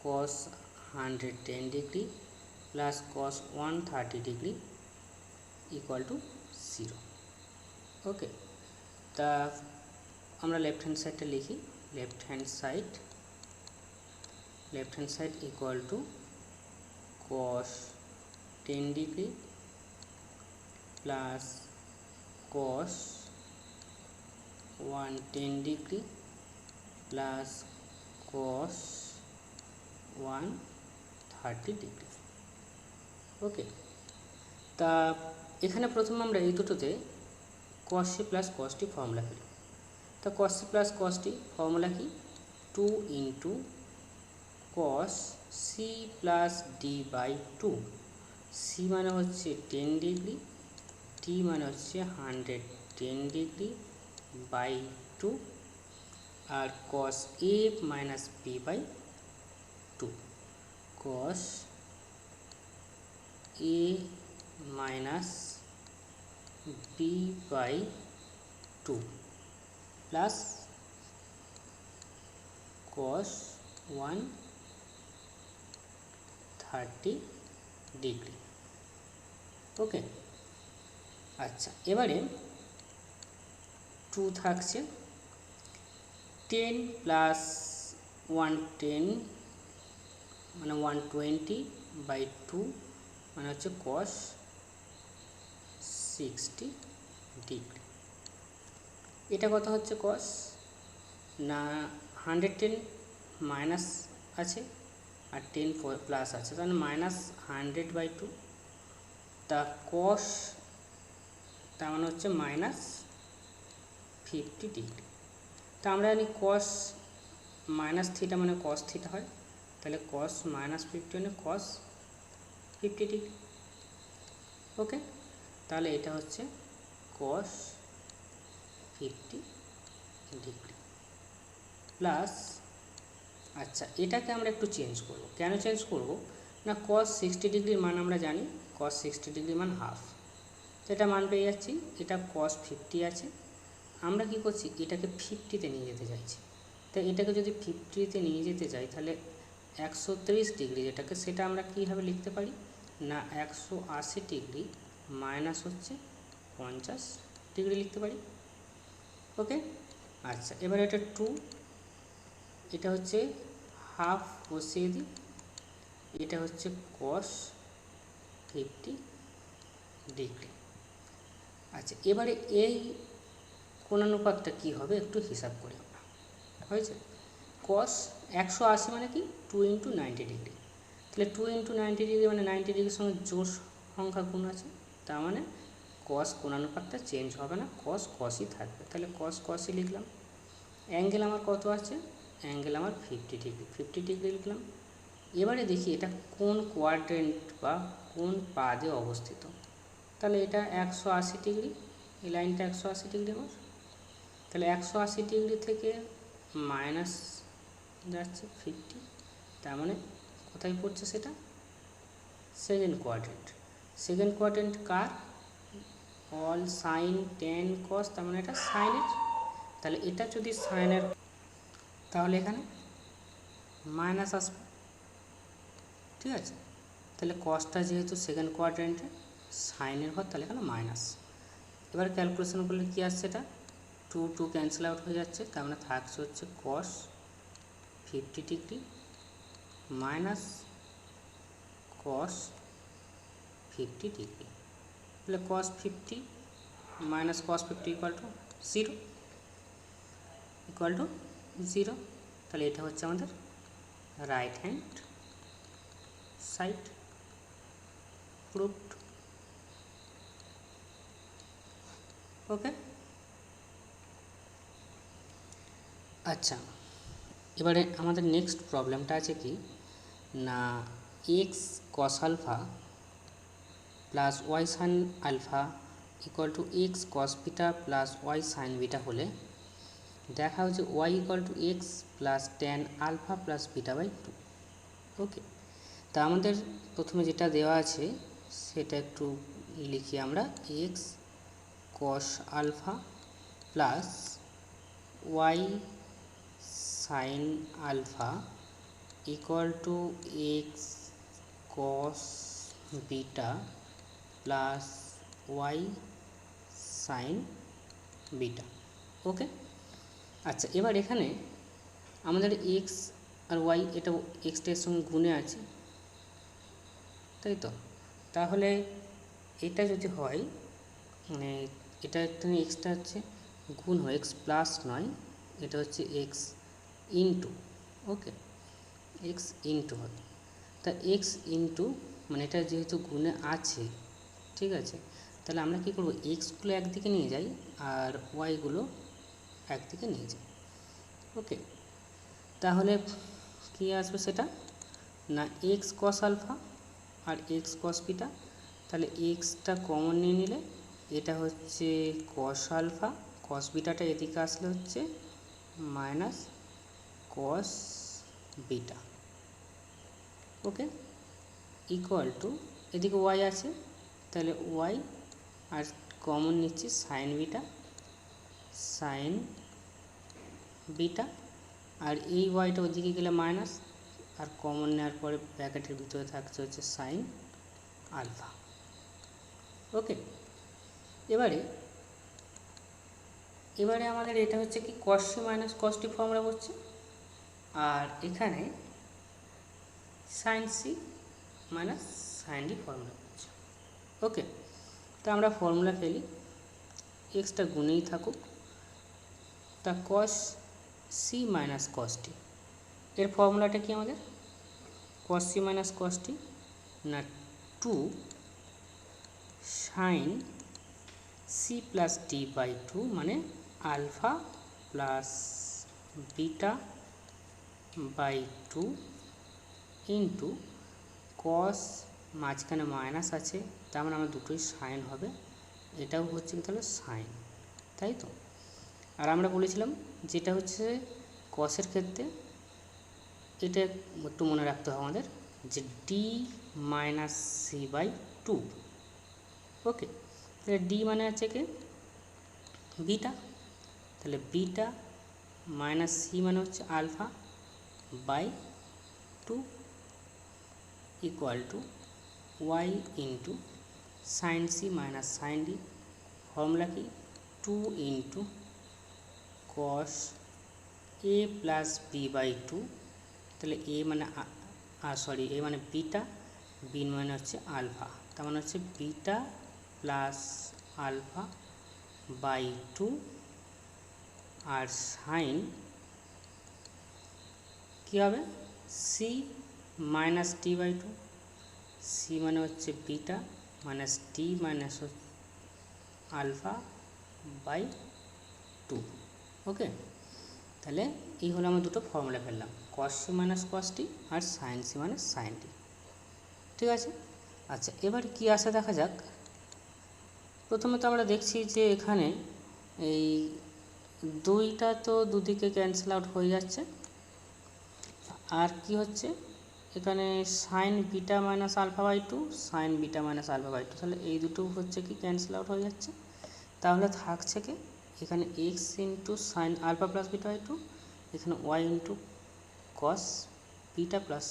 cos 110 degree plus cos 130 degree equal to 0। Okay, তা আমরা লেফট হ্যান্ড সাইডটা লিখি, left hand side equal to cos 10 degree plus cos 110 degree plus cos 130 degree. Okay, তা এখানে প্রথমে আমরা এই দুটোতে cos c plus cos t formula ফেলি। তা cos c plus cos t formula কি, 2 into cos c plus d by 2, c মানে হচ্ছে 10 ডিগ্রি, t মানে হচ্ছে 110 ডিগ্রি বাই 2, আর cos a minus b by 2, cos a minus b by 2 plus cos 130 degree. Okay, আচ্ছা এবারে 2 থাকছে, 10 প্লাস 110 মানে 120 বাই 2 মানে হচ্ছে cos 60 ডিগ্রি। এটা কত হচ্ছে cos না 110 মাইনাস আছে আর 10 প্লাস আছে, তাহলে মাইনাস 100 বাই 2, তা cos তার মানে হচ্ছে মাইনাস 50 ডিগ্রি। তা আমরা জানি cos মাইনাস থিটা মানে cos থিটা হয়, তাহলে cos মাইনাস 50 মানে cos 50 ডিগ্রি। ওকে, তাহলে এটা হচ্ছে cos 50 ডিগ্রি প্লাস, আচ্ছা এটাকে আমরা একটু চেঞ্জ করব, কেন চেঞ্জ করব না cos 60 ডিগ্রির মান আমরা জানি, cos 60 ডিগ্রির মান হাফ, সেটা মান পেয়ে যাচ্ছি, এটা cos 50 আছে, আমরা কি করছি এটাকে 50-তে নিয়ে যেতে চাইছি, তো এটাকে যদি 50-তে নিয়ে যেতে চাই তাহলে 130 ডিগ্রি যেটাকে, সেটা আমরা কীভাবে লিখতে পারি না 180 ডিগ্রি মাইনাস হচ্ছে 50 ডিগ্রি লিখতে পারি। ওকে, আচ্ছা এবার এটা 2, এটা হচ্ছে হাফ বসিয়ে দিই, এটা হচ্ছে cos 50 ডিগ্রি। আচ্ছা এবারে এই কোণানুপাতটা কী হবে একটু হিসাব করি আমরা, হয়েছে cos 180 মানে কি 2 ইন্টু 90 ডিগ্রি, তাহলে 2 ইন্টু 90 ডিগ্রি মানে 90 ডিগ্রির সঙ্গে জোড় সংখ্যা গুণ আছে, তার মানে cos কোণানুপাতটা চেঞ্জ হবে না, cos cosই থাকবে, তাহলে cos cosই লিখলাম। অ্যাঙ্গেল আমার কত আছে, অ্যাঙ্গেল আমার 50 ডিগ্রি লিখলাম। এবারে দেখি এটা কোন কোয়াড্রেন্ট বা কোন পাদে অবস্থিত, তাহলে এটা 180 ডিগ্রি, এই লাইনটা 180 ডিগ্রি আমার, তাহলে 180 ডিগ্রি থেকে মাইনাস যাচ্ছে 50, তার মানে কোথায় পড়ছে সেটা, সেকেন্ড কোয়াড্রেন্ট। সেকেন্ড কোয়াড্রেন্ট কার, অল সাইন টেন কস, তার মানে এটা সাইনের। তাহলে এটা যদি সাইনের তাহলে এখানে মাইনাস আসবে, ঠিক আছে। তাহলে কসটা যেহেতু সেকেন্ড কোয়াড্রেন্টে সাইনের ঘর, তাহলে এখানে মাইনাস। এবার ক্যালকুলেশন করলে কী আসছে, এটা 2 2 ক্যান্সেল আউট হয়ে যাচ্ছে, তার মানে থাকছে হচ্ছে cos 50 degree minus cos 50 degree. তাহলে cos 50 minus cos 50 equal to 0, তাহলে এটা হচ্ছে আমাদের right hand side proved. Okay, আচ্ছা এবারে আমাদের নেক্সট প্রবলেমটা আছে কি না, X cos alpha plus Y sine alpha equal to X cos beta plus Y sine beta হলে দেখা হচ্ছে Y equal to X plus tan alpha plus beta by 2। Okay, তা আমাদের প্রথমে যেটা দেওয়া আছে সেটা একটু লিখি আমরা, X cos alpha plus Y sine alpha equal to X cos beta plus Y sine beta. Okay, আচ্ছা এবার এখানে আমাদের এক্স আর ওয়াই, এটা এক্সটার সঙ্গে গুণে আছে, তাই তো। তাহলে এটা যদি হয়, মানে এটা এখানে এক্সটা হচ্ছে গুণ হয়, এক্স প্লাস নয়, এটা হচ্ছে এক্স ইন্টু, ওকে এক্স ইন্টু হবে। তা এক্স ইন্টু মানে এটা যেহেতু গুণে আছে, ঠিক আছে, তাহলে আমরা কী করবো, এক্সগুলো একদিকে নিয়ে যাই আর ওয়াইগুলো একদিকে নিয়ে যাই। ওকে, তাহলে কী আসবে সেটা না, এক্স কস আলফা আর এক্স কস বিটা, তাহলে এক্সটা কমন নিয়ে নিলে এটা হচ্ছে কস আলফা, কস বিটাটা এদিকে আসলে হচ্ছে মাইনাস কস বিটা। ওকে, ইকুয়াল টু এদিকে ওয়াই আছে, তাহলে ওয়াই আর কমন নিচ্ছি সাইন বিটা, আর এই ওয়াইটা ওদিকে গেলে মাইনাস, আর কমন নেওয়ার পরে ব্র্যাকেটের ভিতরে থাকছে হচ্ছে সাইন আলফা। ওকে, এবারে আমাদের এটা হচ্ছে কি cos C minus cos T formula করছে, আর এখানে sine C minus sine D formula করছে। ওকে, তো আমরা ফর্মুলা ফেলি, এক্সটা গুণেই থাকুক, তা কস সি মাইনাস কস টি, এর ফর্মুলাটা কি আমাদের, কস সি মাইনাস কস টি না 2 sine C plus D by 2, মানে alpha plus beta by 2 into cos, মাঝখানে মাইনাস আছে, তার মানে আমার দুটোই সাইন হবে, এটাও হচ্ছে তাহলে সাইন, তাই তো। আর আমরা বলেছিলাম যেটা হচ্ছে কসের ক্ষেত্রে এটা একটু মনে রাখতে হবে আমাদের, যে D minus C by 2। Okay, তাহলে ডি মানে আছে কি বিটা, তাহলে বিটা মাইনাস সি মানে হচ্ছে alpha by 2 equal to Y into sine C minus sine D, formula কি 2 into cos A plus B by 2, তাহলে এ মানে এ মানে বিটা, বি মানে হচ্ছে আলফা, তার মানে হচ্ছে বিটা প্লাস আলফা বাই 2, আর সাইন কী হবে C minus T by 2, C মানে হচ্ছে beta minus T minus alpha by 2। Okay, তাহলে এই হলো আমরা দুটো ফর্মুলা ফেললাম, cos C minus cos T আর sine C minus sine T, ঠিক আছে। আচ্ছা এবার কি আসে দেখা যাক। প্রথমে তো আমরা দেখছি যে এখানে এই দুইটা তো দুদিকে ক্যান্সেল আউট হয়ে যাচ্ছে, আর কি হচ্ছে এখানে sine beta minus alpha by two, sine beta minus alpha by two, তাহলে এই দুটো হচ্ছে কি ক্যান্সেল আউট হয়ে যাচ্ছে। তাহলে থাকছে কি এখানে X into sine alpha plus beta by two, এখানে Y into cos beta plus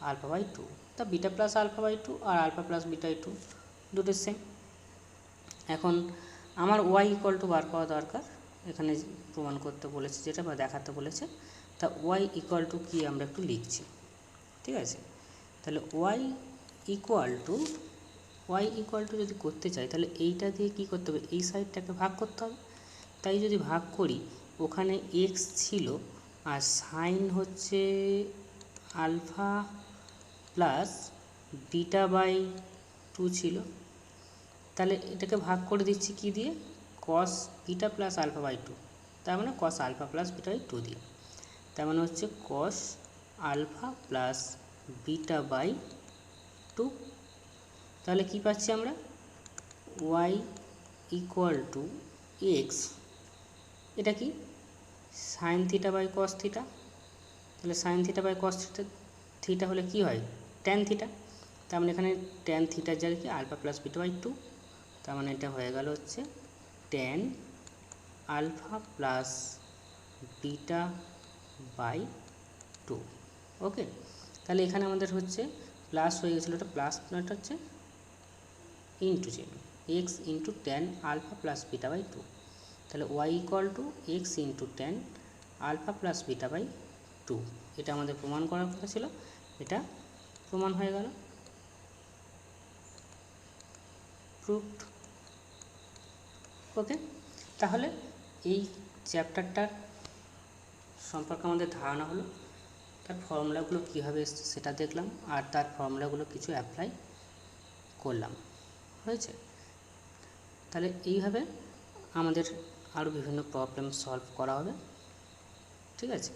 alpha by two. তা beta plus alpha by two আর alpha plus beta by two দুটো সেম। এখন আমার ওয়াই ইকুয়াল টু বার করা দরকার, এখানে প্রমাণ করতে বলেছে যেটা বা দেখাতে বলেছে। তা ওয়াই ইকুয়াল টু কি আমরা একটু লিখছি, ঠিক আছে। তাহলে ওয়াই ইকুয়াল টু যদি করতে চাই তাহলে এইটা দিয়ে কি করতে হবে, এই সাইডটাকে ভাগ করতে হবে। তাই যদি ভাগ করি, ওখানে এক্স ছিল আর সাইন হচ্ছে alpha plus beta by two ছিল, তাহলে এটাকে ভাগ করে দিচ্ছি কি দিয়ে, cos beta plus alpha by two, তার মানে cos alpha plus beta by two দিয়ে। তার মানে হচ্ছে cos alpha plus beta by two. তাহলে কি পাচ্ছি আমরা, ওয়াই ইকুয়াল টু এক্স, এটা কি sine theta by cos theta. তাহলে sine theta by cos theta হলে কি হয়, ট্যান থিটা। তার মানে এখানে ট্যান থিটার জায়গায় কি alpha plus beta by two, তার মানে এটা হয়ে গেল হচ্ছে tan alpha plus beta by two. Okay, তাহলে এখানে আমাদের হচ্ছে প্লাস হয়ে গেছিলো, ওটা প্লাস নট হচ্ছে ইন্টু চিহ্ন, X into tan alpha plus beta by two. তাহলে Y equal to X into tan alpha plus beta by two. এটা আমাদের প্রমাণ করার কথা ছিল, এটা প্রমাণ হয়ে গেল, প্রুফড। ওকে, তাহলে এই চ্যাপ্টারটার সম্পর্কে আমাদের ধারণা হলো, তার ফর্মুলাগুলো কীভাবে এসছে সেটা দেখলাম, আর তার ফর্মুলাগুলো কিছু অ্যাপ্লাই করলাম, হয়েছে। তাহলে এইভাবে আমাদের আরও বিভিন্ন প্রবলেম সলভ করা হবে, ঠিক আছে।